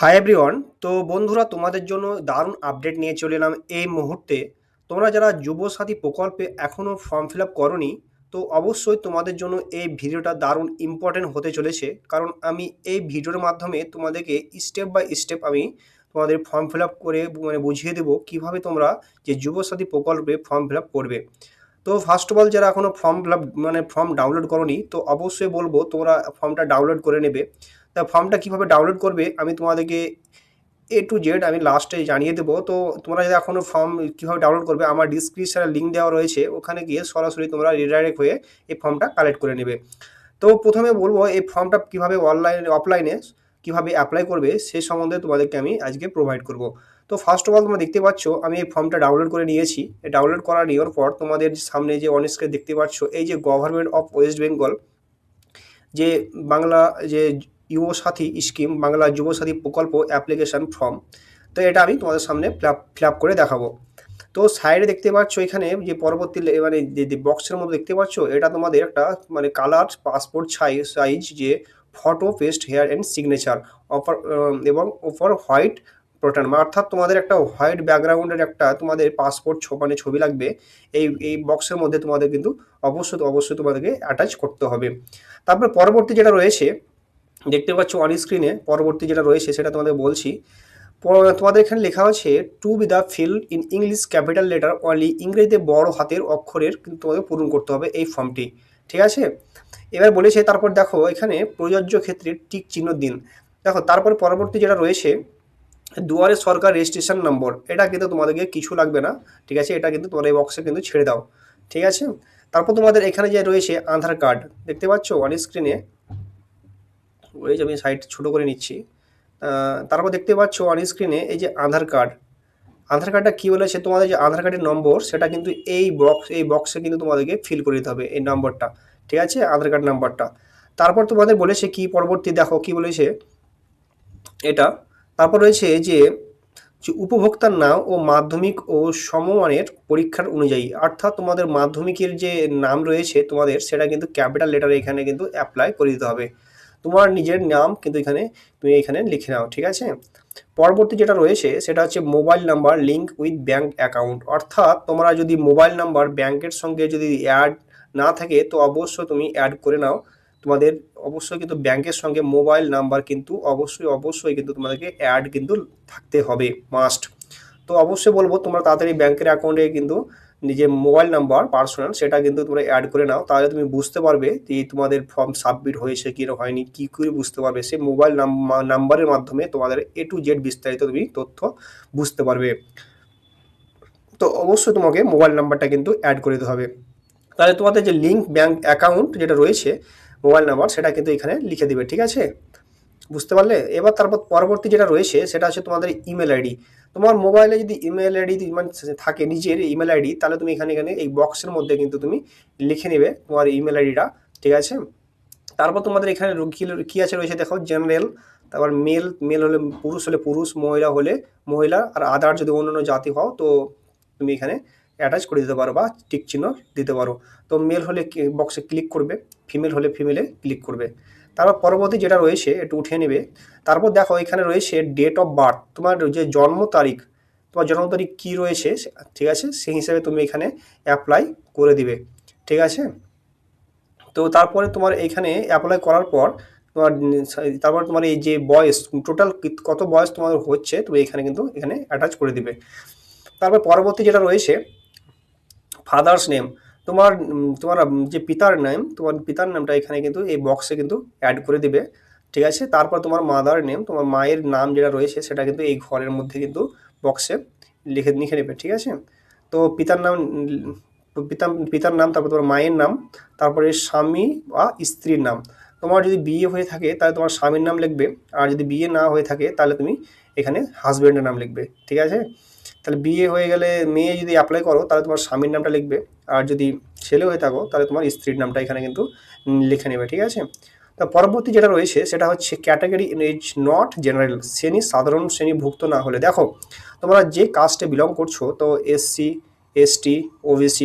Hi everyone. তো বন্ধুরা, তোমাদের জন্য দারুণ আপডেট নিয়ে চলে এলাম এই মুহূর্তে। তোমরা যারা যুবসাথী প্রকল্পে এখনও ফর্ম ফিল আপ করনি, তো অবশ্যই তোমাদের জন্য এই ভিডিওটা দারুণ ইম্পর্টেন্ট হতে চলেছে। কারণ আমি এই ভিডিওর মাধ্যমে তোমাদেরকে স্টেপ বাই স্টেপ আমি তোমাদের ফর্ম ফিল আপ করে বুঝিয়ে দেবো কীভাবে তোমরা যে যুবসাথী প্রকল্পে ফর্ম ফিল আপ করবে। তো ফার্স্ট অফ অল, যারা এখনও form fill up form download করনি, তো অবশ্যই বলবো তোমরা ফর্মটা ডাউনলোড করে নেবে। তা ফর্মটা কীভাবে ডাউনলোড করবে আমি তোমাদেরকে A to Z আমি লাস্টে জানিয়ে দেবো। তো তোমরা যদি এখনও ফর্ম কীভাবে ডাউনলোড করবে, আমার ডিসক্রিপশনে লিঙ্ক দেওয়া রয়েছে, ওখানে গিয়ে সরাসরি তোমরা রিডাইরেক্ট হয়ে এই ফর্মটা কালেক্ট করে নেবে। তো প্রথমে বলবো এই ফর্মটা কীভাবে অফলাইনে কীভাবে অ্যাপ্লাই করবে সে সম্বন্ধে তোমাদেরকে আমি আজকে প্রোভাইড করব। তো ফার্স্ট অফ অল, তোমরা দেখতে পাচ্ছ আমি এই ফর্মটা ডাউনলোড করে নিয়েছি। ডাউনলোড নেওয়ার পর তোমাদের সামনে যে অন স্ক্রিনে দেখতে পাচ্ছ এই যে গভর্নমেন্ট অফ ওয়েস্ট বেঙ্গল যে বাংলা যে যুবসাথী স্কিম, বাংলা যুবসাথী প্রকল্প অ্যাপ্লিকেশান ফর্ম, তো এটা আমি তোমাদের সামনে ফিল আপ করে দেখাবো। তো সাইডে দেখতে পাচ্ছ এখানে যে পরবর্তী যে বক্সের মধ্যে দেখতে পাচ্ছ, এটা তোমাদের একটা কালার পাসপোর্ট সাইজ যে photo paste here and signature offer এবং ওপর হোয়াইট প্যাটার্ন, অর্থাৎ তোমাদের একটা হোয়াইট ব্যাকগ্রাউন্ডের একটা তোমাদের পাসপোর্ট ছবি লাগবে। এই বক্সের মধ্যে তোমাদের কিন্তু অবশ্যই তোমাদেরকে অ্যাটাচ করতে হবে। তারপর পরবর্তী যেটা রয়েছে দেখতে পাচ্ছ অন স্ক্রিনে, পরবর্তী যেটা রয়েছে সেটা তোমাদের বলছি। তোমাদের এখানে লেখা আছে to be the fill in English capital letter only, ইংরেজিতে বড় হাতের অক্ষরের কিন্তু তোমাদের পূরণ করতে হবে এই ফর্মটি, ঠিক আছে। এবার বলেছে তারপর দেখো এখানে প্রযোজ্য ক্ষেত্রে টিক চিহ্ন দিন। দেখো তারপর পরবর্তী যেটা রয়েছে দুয়ারে সরকার রেজিস্ট্রেশন নম্বর, এটা কিন্তু তোমাদেরকে কিছু লাগবে না, ঠিক আছে। এটা কিন্তু তোমার এই বক্সে কিন্তু ছেড়ে দাও, ঠিক আছে। তারপর তোমাদের এখানে যে রয়েছে আধার কার্ড, দেখতে পাচ্ছ অন স্ক্রিনে, ওই যে আমি সাইট ছোটো করে নিচ্ছি। তারপর দেখতে পাচ্ছ অন স্ক্রিনে এই যে আধার কার্ডটা কী বলেছে, তোমাদের যে আধার কার্ডের নম্বর সেটা কিন্তু এই বক্সে কিন্তু তোমাদেরকে ফিল করে দিতে হবে এই নম্বরটা, ঠিক আছে, আধার কার্ড নাম্বারটা। তারপর তোমাদের বলেছে কি পরবর্তী, দেখো কি বলেছে এটা। তারপর রয়েছে যে উপভোক্তার নাম ও মাধ্যমিক ও সমমানের পরীক্ষার অনুযায়ী, অর্থাৎ তোমাদের মাধ্যমিকের যে নাম রয়েছে তোমাদের সেটা কিন্তু ক্যাপিটাল লেটারে এখানে কিন্তু অ্যাপ্লাই করে দিতে হবে। তোমার নিজের নাম কিন্তু তুমি এখানে লিখে নাও, ঠিক আছে। পরবর্তী যেটা রয়েছে সেটা হচ্ছে mobile number link with bank account, অর্থাৎ তোমরা যদি মোবাইল নাম্বার ব্যাংকের সঙ্গে যদি অ্যাড না থাকে তো অবশ্যই তুমি অ্যাড করে নাও। তোমাদের অবশ্যই কিন্তু ব্যাংকের সঙ্গে মোবাইল নাম্বার কিন্তু অবশ্যই কিন্তু তোমাদেরকে অ্যাড কিন্তু থাকতে হবে, মাস্ট। তো অবশ্যই বলবো তোমরা তাড়াতাড়ি ব্যাংকের অ্যাকাউন্টে কিন্তু নিজের মোবাইল নাম্বার পার্সোনাল সেটা কিন্তু তোমরা অ্যাড করে নাও, তাহলে তুমি বুঝতে পারবে যে তোমাদের ফর্ম সাবমিট হয়েছে কি হয়নি, কী করে বুঝতে পারবে। সেই মোবাইল নাম্বারের মাধ্যমে তোমাদের A to Z বিস্তারিত তুমি তথ্য বুঝতে পারবে। তো অবশ্যই তোমাকে মোবাইল নাম্বারটা কিন্তু অ্যাড করে দিতে হবে, তাহলে তোমাদের যে লিঙ্ক ব্যাঙ্ক অ্যাকাউন্ট যেটা রয়েছে মোবাইল নাম্বার সেটা কিন্তু এখানে লিখে দেবে, ঠিক আছে, বুঝতে পারলে। এবার তারপর পরবর্তী যেটা রয়েছে সেটা হচ্ছে তোমাদের ইমেল আইডি। তোমার মোবাইলে যদি ইমেল আইডি থাকে নিজের ইমেল আইডি, তাহলে তুমি এখানে এই বক্সের মধ্যে কিন্তু তুমি লিখে নেবে তোমার ইমেল আইডিটা, ঠিক আছে। তারপর তোমাদের এখানে কী আছে রয়েছে দেখো, জেনারেল, তারপর মেল হলে পুরুষ, হলে পুরুষ, মহিলা হলে মহিলা, আর আদার যদি অন্যান্য জাতি হও তো তুমি এখানে অ্যাটাচ করে দিতে পারো বা টিক চিহ্ন দিতে পারো। তো মেল হলে বক্সে ক্লিক করবে, ফিমেল হলে ফিমেলে ক্লিক করবে। তারপর পরবর্তী যেটা রয়েছে একটু উঠিয়ে নেবে। তারপর দেখো এখানে রয়েছে ডেট অফ বার্থ, তোমার যে জন্ম তারিখ, তোমার জন্ম তারিখ কী রয়েছে, ঠিক আছে, সেই হিসাবে তুমি এখানে অ্যাপ্লাই করে দিবে, ঠিক আছে। তো তারপরে তোমার এখানে অ্যাপ্লাই করার পর তারপর তোমার এই যে বয়স, টোটাল কত বয়স তোমার হচ্ছে তুমি এখানে অ্যাটাচ করে দিবে। তারপর পরবর্তী যেটা রয়েছে ফাদার্স নেম, তোমার যে পিতার নেম, তোমার পিতার নামটা এখানে কিন্তু এই বক্সে কিন্তু অ্যাড করে দিবে, ঠিক আছে। তারপর তোমার মাদার নেম, তোমার মায়ের নাম যেটা রয়েছে সেটা কিন্তু এই ঘরের মধ্যে কিন্তু বক্সে লিখে নেবে, ঠিক আছে। তো পিতার নাম, তারপর তোমার মায়ের নাম, তারপরে স্বামী বা স্ত্রীর নাম। তোমার যদি বিয়ে হয়ে থাকে তাহলে তোমার স্বামীর নাম লিখবে, আর যদি বিয়ে না হয়ে থাকে তাহলে তুমি এখানে হাজব্যান্ডের নাম লিখবে, ঠিক আছে। তাহলে বিয়ে হয়ে গেলে মেয়ে যদি অ্যাপ্লাই করো তাহলে তোমার স্বামীর নামটা লিখবে, আর যদি ছেলে হয়ে থাকো তাহলে তোমার স্ত্রীর নামটা এখানে কিন্তু লিখে নেবে, ঠিক আছে। তা পরবর্তী যেটা রয়েছে সেটা হচ্ছে ক্যাটাগরি ইজ নট জেনারেল, সাধারণ শ্রেণীভুক্ত না হলে, দেখো তোমরা যে কাস্টে বিলং করছো, তো SC ST OBC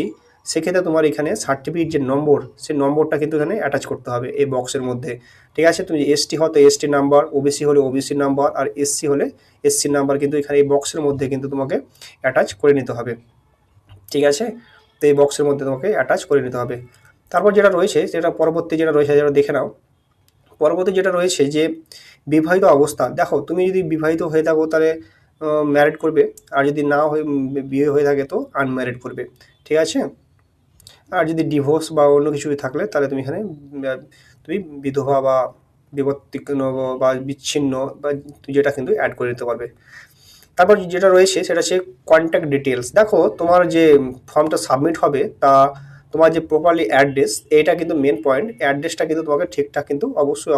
সেক্ষেত্রে তোমার এখানে সার্টিফিকেট যে নম্বর, সেই নম্বরটা কিন্তু এখানে অ্যাটাচ করতে হবে এই বক্সের মধ্যে। ঠিক আছে, তুমি এসটি হতো এসটি নাম্বার, ওবিসি হলে ওবিসি নাম্বার, আর এসসি হলে এসসি নাম্বার কিন্তু এখানে এই বক্সের মধ্যে কিন্তু তোমাকে অ্যাটাচ করে নিতে হবে। ঠিক আছে, তো এই বক্সের মধ্যে তোমাকে অ্যাটাচ করে নিতে হবে। তারপর যেটা রয়েছে, যেটা পরবর্তী যেটা রয়েছে যেটা দেখে নাও। পরবর্তী যেটা রয়েছে যে বিবাহিত অবস্থা, দেখো তুমি যদি বিবাহিত হয়ে থাকো তাহলে ম্যারিড করবে, আর যদি না হয়ে বিয়ে হয়ে থাকে তো আনম্যারিড করবে। ঠিক আছে, আর যদি ডিভোর্স বা অন্য কিছু থাকলে তাহলে তুমি এখানে তুমি বিধবা বা বিভক্তিন্ন বা বিচ্ছিন্ন বা যেটা কিন্তু অ্যাড করে নিতে পারবে। তারপর যেটা রয়েছে সেটা হচ্ছে কন্ট্যাক্ট ডিটেলস। দেখো তোমার যে ফর্মটা সাবমিট হবে তা তোমার যে প্রপারলি অ্যাড্রেস, এইটা কিন্তু মেন পয়েন্ট, অ্যাড্রেসটা কিন্তু তোমাকে ঠিকঠাক কিন্তু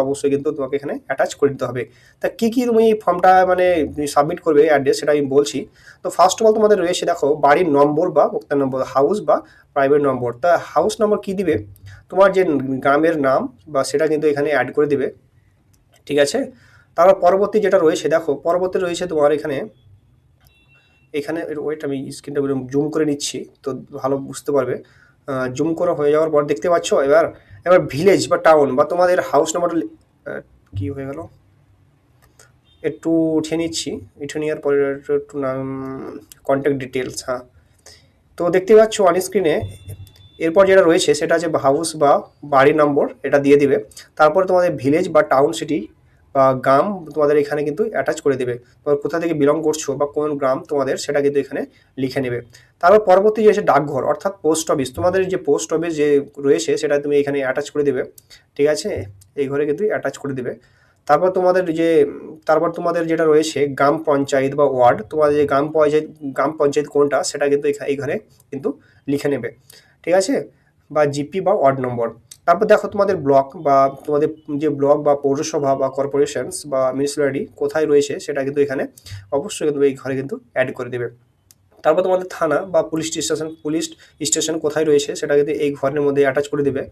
অবশ্যই কিন্তু তোমাকে এখানে অ্যাটাচ করে দিতে হবে। তা কী কী তুমি ফর্মটা মানে সাবমিট করবে অ্যাড্রেস, সেটা আমি বলছি। তো ফার্স্ট অফ অল তোমাদের রয়েছে দেখো বাড়ির নম্বর বা ভোক্তার নম্বর, হাউস বা প্রাইভেট নম্বর। তা হাউস নম্বর কী দিবে, তোমার যে গ্রামের নাম বা সেটা কিন্তু এখানে অ্যাড করে দিবে। ঠিক আছে, তারপর পরবর্তী যেটা রয়েছে, দেখো পরবর্তী রয়েছে তোমার এখানে ওয়েট, আমি স্ক্রিনটা জুম করে নিচ্ছি তো ভালো বুঝতে পারবে। জুম করা হয়ে যাওয়ার পর দেখতে পাচ্ছ, এবার এবার ভিলেজ বা টাউন বা তোমাদের হাউস নাম্বার কি হয়ে গেল, একটু উঠে নিচ্ছি, উঠে নেওয়ার পরে একটু নাম, কন্ট্যাক্ট ডিটেলস, হ্যাঁ। তো দেখতে পাচ্ছ অন স্ক্রিনে, এরপর যেটা রয়েছে সেটা হচ্ছে হাউস বা বাড়ি নম্বর, এটা দিয়ে দিবে। তারপর তোমাদের ভিলেজ বা টাউন সিটি বা গ্রাম তোমাদের এখানে কিন্তু অ্যাটাচ করে দেবে, তোমার কোথা থেকে বিলং করছো বা কোন গ্রাম তোমাদের সেটা কিন্তু এখানে লিখে নেবে। তারপর পরবর্তী যে ডাকঘর অর্থাৎ পোস্ট অফিস, তোমাদের যে পোস্ট অফিস যে রয়েছে সেটা তুমি এখানে অ্যাটাচ করে দেবে। ঠিক আছে, এই ঘরে কিন্তু অ্যাটাচ করে দেবে। তারপর তোমাদের যে তারপর তোমাদের যেটা রয়েছে গ্রাম পঞ্চায়েত বা ওয়ার্ড, তোমাদের যে গ্রাম পঞ্চায়েত কোনটা সেটা কিন্তু এই ঘরে কিন্তু লিখে নেবে। ঠিক আছে, বা জিপি বা ওয়ার্ড নম্বর। তারপর দেখো তোমাদের ব্লক বা তোমাদের যে ব্লক বা পৌরসভা বা কর্পোরেশনস বা মিউনিসিপ্যালিটি কোথায় রয়েছে সেটা কিন্তু এখানে অবশ্যই কিন্তু এই ঘরে কিন্তু অ্যাড করে দেবে। তারপর তোমাদের থানা বা পুলিশ স্টেশন কোথায় রয়েছে সেটা কিন্তু এই ঘরের মধ্যে অ্যাটাচ করে দেবে।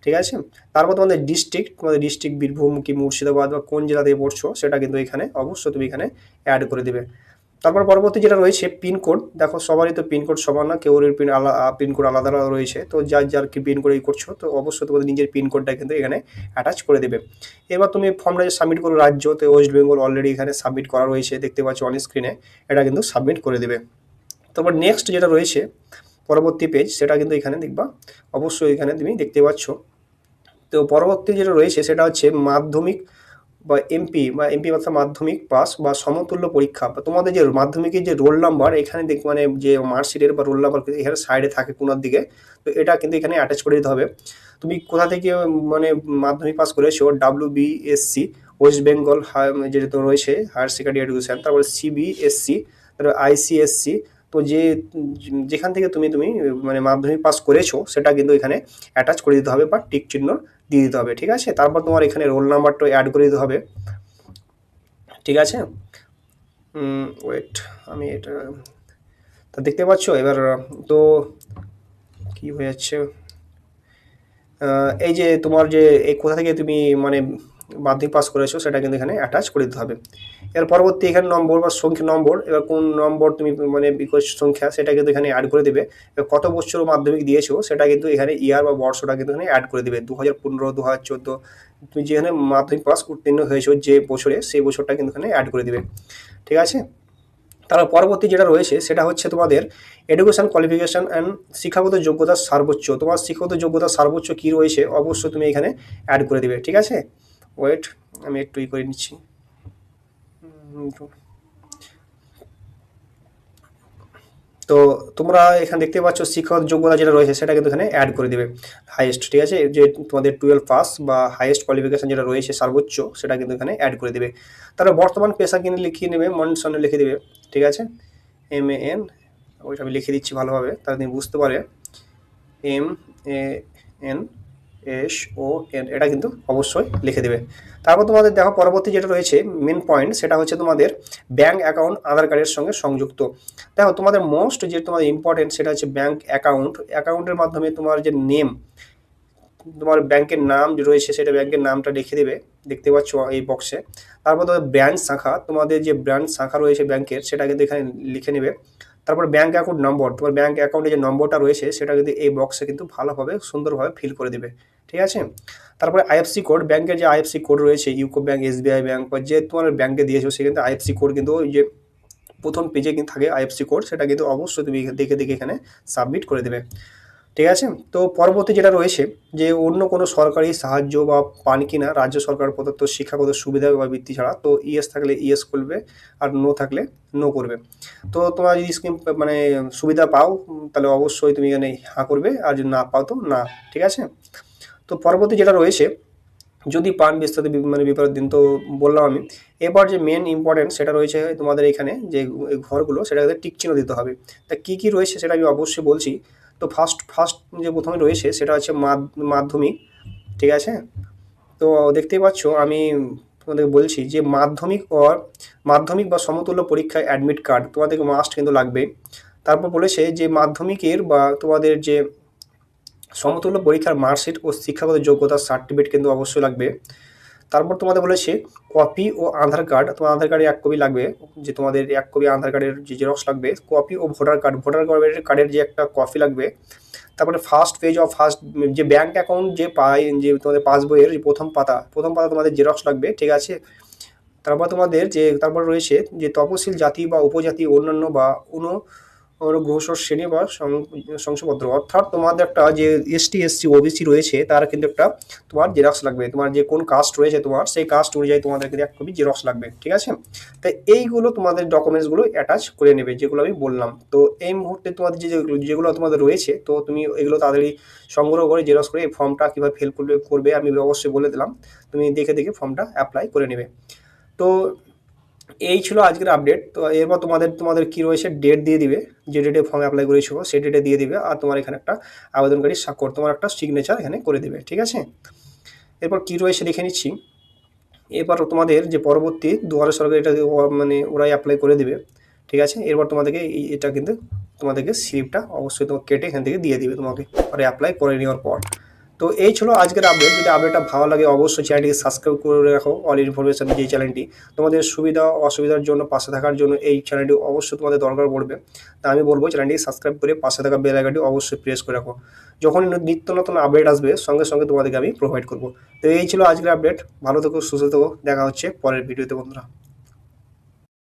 ঠিক আছে, তারপর তোমাদের ডিস্ট্রিক্ট বীরভূম কি মুর্শিদাবাদ বা কোন জেলা থেকে পড়ছো সেটা কিন্তু এখানে অবশ্যই তুমি এখানে অ্যাড করে দেবে। তারপর পরবর্তী যেটা রয়েছে পিনকোড, দেখো সবারই তো পিনকোড সমান না, কেউ পিনকোড আলাদা আলাদা রয়েছে, তো যার কি পিনকোড করছো তো অবশ্যই তোমাদের নিজের পিনকোডটা কিন্তু এখানে অ্যাটাচ করে দেবে। এবার তুমি ফর্মটা যে সাবমিট করো, রাজ্য তো ওয়েস্ট বেঙ্গল অলরেডি এখানে সাবমিট করা রয়েছে, দেখতে পাচ্ছ অন স্ক্রিনে, এটা কিন্তু সাবমিট করে দেবে। তারপর নেক্সট যেটা রয়েছে পরবর্তী পেজ, সেটা কিন্তু এখানে দেখবা, অবশ্যই এখানে তুমি দেখতে পাচ্ছ। তো পরবর্তী যেটা রয়েছে সেটা হচ্ছে মাধ্যমিক বা এমপি অর্থাৎ মাধ্যমিক পাস বা সমতুল্য পরীক্ষা, বা তোমাদের যে মাধ্যমিকের যে রোল নাম্বার এখানে মানে যে মার্কশিটের বা রোল নাম্বার এখানে সাইডে থাকে কোনার দিকে, তো এটা কিন্তু এখানে অ্যাটাচ করে দিতে হবে। তুমি কোথা থেকে মানে মাধ্যমিক পাস করেছো, WBSC ওয়েস্ট বেঙ্গল যেটা রয়েছে হায়ার সেকেন্ডারি এডুকেশন, তারপরে CBSC, তারপরে ICSC, তো যেখান থেকে তুমি মানে মাধ্যমিক পাস করেছো সেটা কিন্তু এখানে অ্যাটাচ করে দিতে হবে বা টিক চিহ্ন দিয়ে দিতে হবে। ঠিক আছে, তারপর তোমার এখানে রোল নাম্বারটা অ্যাড করে দিতে হবে। ঠিক আছে, ওয়েট, আমি এটা তা দেখতে পাচ্ছ এবার, তো কি হয়ে যাচ্ছে, এই যে তোমার যে এই কোথা থেকে তুমি মানে মাধ্যমিক পাস করেছো সেটা কিন্তু এখানে অ্যাটাচ করে দিতে হবে। এর পরবর্তী এখানে নম্বর বা সংখ্যা নম্বর, এবার কোন নম্বর তুমি মানে বিকজ সংখ্যা সেটা কিন্তু এখানে অ্যাড করে দেবে। এবার কত বছর মাধ্যমিক দিয়েছো সেটা কিন্তু এখানে ইয়ার বা বর্ষটা কিন্তু এখানে অ্যাড করে দেবে, 2015, 2014, তুমি যেখানে মাধ্যমিক পাস উত্তীর্ণ হয়েছো যে বছরে সেই বছরটা কিন্তু এখানে অ্যাড করে দেবে। ঠিক আছে, তার পরবর্তী যেটা রয়েছে সেটা হচ্ছে তোমাদের এডুকেশন কোয়ালিফিকেশন অ্যান্ড শিক্ষাগত যোগ্যতার সর্বোচ্চ, তোমার শিক্ষাগত যোগ্যতার সর্বোচ্চ কী রয়েছে অবশ্যই তুমি এখানে অ্যাড করে দেবে। ঠিক আছে, ওয়েট, আমি একটু করে নিচ্ছি। তো তোমরা এখানে দেখতে পাচ্ছ শিক্ষাগত যোগ্যতা যেটা রয়েছে সেটা কিন্তু এখানে অ্যাড করে দেবে হাইয়েস্ট। ঠিক আছে, যে তোমাদের 12 পাস বা হাইয়েস্ট কোয়ালিফিকেশন যেটা রয়েছে সর্বোচ্চ সেটা কিন্তু এখানে অ্যাড করে দেবে। তারপর বর্তমান পেশা কিন্তু লিখিয়ে নেবে, মনসনে লিখে দেবে। ঠিক আছে, MAN, ওইটা আমি লিখে দিচ্ছি ভালোভাবে তাহলে তুমি বুঝতে পারে, MANSON, এটা কিন্তু অবশ্যই লিখে দেবে। তারপর তোমাদের দেখো পরবর্তী যেটা রয়েছে মেন পয়েন্ট, সেটা হচ্ছে তোমাদের ব্যাঙ্ক অ্যাকাউন্ট আধার কার্ডের সঙ্গে সংযুক্ত। দেখো তোমাদের মোস্ট যে তোমাদের ইম্পর্টেন্ট সেটা হচ্ছে ব্যাঙ্ক অ্যাকাউন্টের মাধ্যমে তোমার যে নেম, তোমার ব্যাংকের নাম যে রয়েছে সেটা ব্যাংকের নামটা লিখে দেবে, দেখতে পাচ্ছ এই বক্সে। তারপর তোমাদের ব্রাঞ্চ শাখা, তোমাদের যে ব্রাঞ্চ শাখা রয়েছে ব্যাংকের সেটা কিন্তু এখানে লিখে নেবে। তারপর ব্যাঙ্ক অ্যাকাউন্ট নম্বর, তোমার ব্যাঙ্ক অ্যাকাউন্টে যে নম্বরটা রয়েছে সেটা কিন্তু এই বক্সে কিন্তু ভালোভাবে সুন্দরভাবে ফিল করে দেবে, ঠিক আছে। তারপরে আইএফসি কোড, ব্যাংকের যে আইএফসি কোড রয়েছে, ইউকো ব্যাংক, এসবিআই ব্যাংক বা যে তোমার ব্যাংকে দিয়েছো সে কিন্তু আইএফসি কোড কিন্তু ওই যে প্রথম পেজে কিন্তু থাকে আইএফসি কোড, সেটা কিন্তু অবশ্যই তুমি দেখে দেখে এখানে সাবমিট করে দেবে, ঠিক আছে। তো পরবর্তী যেটা রয়েছে যে অন্য কোনো সরকারি সাহায্য বা পান কিনা রাজ্য সরকার প্রদত্ত শিক্ষাগত সুবিধা বা বৃত্তি ছাড়া, তো ইয়েস থাকলে ইয়েস করবে আর নো থাকলে নো করবে। তো তোমরা যদি স্কিম মানে সুবিধা পাও তাহলে অবশ্যই তুমি এখানে হ্যাঁ করবে, আর যদি না পাও তো না, ঠিক আছে। তো পরবর্তী যেটা রয়েছে যদি পান বিস্তারিত মানে বিপরীত দিন, তো বললাম আমি। এবার যে মেন ইম্পর্টেন্ট সেটা রয়েছে তোমাদের এখানে যে ঘরগুলো, সেটাতে টিক চিহ্ন দিতে হবে। তা কী কী রয়েছে সেটা আমি অবশ্যই বলছি। তো ফার্স্ট যে প্রথমে রয়েছে সেটা হচ্ছে মাধ্যমিক, ঠিক আছে। তো দেখতেই পাচ্ছ আমি তোমাদের বলছি যে মাধ্যমিক বা সমতুল্য পরীক্ষায় অ্যাডমিট কার্ড তোমাদেরকে মাস্ট কিন্তু লাগবে। তারপর বলেছে যে মাধ্যমিকের বা তোমাদের যে সমতুল্য পরীক্ষার মার্কশিট ও শিক্ষাগত যোগ্যতার সার্টিফিকেট কিন্তু অবশ্যই লাগবে। তারপর তোমাদের বলেছে কপি ও আধার কার্ড, তোমার আধার কার্ডের 1 কপি লাগবে, যে তোমাদের 1 কপি আধার কার্ডের যে জেরক্স লাগবে, কপি ও ভোটার কার্ডের যে একটা কপি লাগবে। তারপরে ফার্স্ট পেজ অফ যে ব্যাঙ্ক অ্যাকাউন্ট যে পাই যে তোমাদের পাসবইয়ের যে প্রথম পাতা তোমাদের জেরক্স লাগবে, ঠিক আছে। তারপর রয়েছে যে তপশিল জাতি বা উপজাতি অন্যান্য বা গ্রহস্বর শ্রেণী বা শংসাপত্র, অর্থাৎ তোমাদের একটা যে এসটি এসসি ওবিসি রয়েছে তার কিন্তু একটা তোমার জেরক্স লাগবে, তোমার যে কোন কাস্ট রয়েছে তোমার সেই কাস্ট অনুযায়ী তোমাদের কিন্তু 1 কপি জেরক্স লাগবে, ঠিক আছে। তাই এইগুলো তোমাদের ডকুমেন্টসগুলো অ্যাটাচ করে নেবে যেগুলো আমি বললাম। তো এই মুহূর্তে তোমাদের যেগুলো তোমাদের রয়েছে, তো তুমি এগুলো তাড়াতাড়ি সংগ্রহ করে জেরক্স করে এই ফর্মটা কীভাবে ফিল করবে আমি অবশ্যই বলে দিলাম, তুমি দেখে দেখে ফর্মটা অ্যাপ্লাই করে নেবে। তো এই ছিল আজকের আপডেট। তো এরপর তোমাদের কি রয়েছে, ডেট দিয়ে দিবে, যে ডেটে ফর্ম অ্যাপ্লাই করেছো সেই ডেটে দিয়ে দিবে, আর তোমার এখানে একটা আবেদনকারী স্বাক্ষর, তোমার একটা সিগনেচার এখানে করে দেবে, ঠিক আছে। এরপর কি রয়েছে দেখে নিচ্ছি। এরপর তোমাদের যে পরবর্তী দুয়ারে সরকার, এটা মানে ওরাই অ্যাপ্লাই করে দেবে, ঠিক আছে। এরপর তোমাদেরকে এটা কিন্তু তোমাদেরকে স্লিপটা অবশ্যই তোমাকে কেটে এখান থেকে দিয়ে দিবে তোমাকে পরে অ্যাপ্লাই করে নেওয়ার পর। তো এই ছিল আজকের আপডেট। যদি আপডেটটা ভালো লাগে অবশ্যই চ্যানেলটিকে সাবস্ক্রাইব করে রাখো। অল ইনফরমেশন যে চ্যানেলটি তোমাদের সুবিধা অসুবিধার জন্য পাশে থাকার জন্য এই চ্যানেলটি অবশ্যই তোমাদের দরকার পড়বে। তা আমি বলবো চ্যানেলটিকে সাবস্ক্রাইব করে পাশে থাকা বেল আইকনটি অবশ্যই প্রেস করে রাখো, যখন নিত্য নতুন আপডেট আসবে সঙ্গে সঙ্গে তোমাদেরকে আমি প্রোভাইড করবো। তো এই ছিল আজকের আপডেট। ভালো থেকো, সুস্থ থেকো, দেখা হচ্ছে পরের ভিডিওতে বন্ধুরা।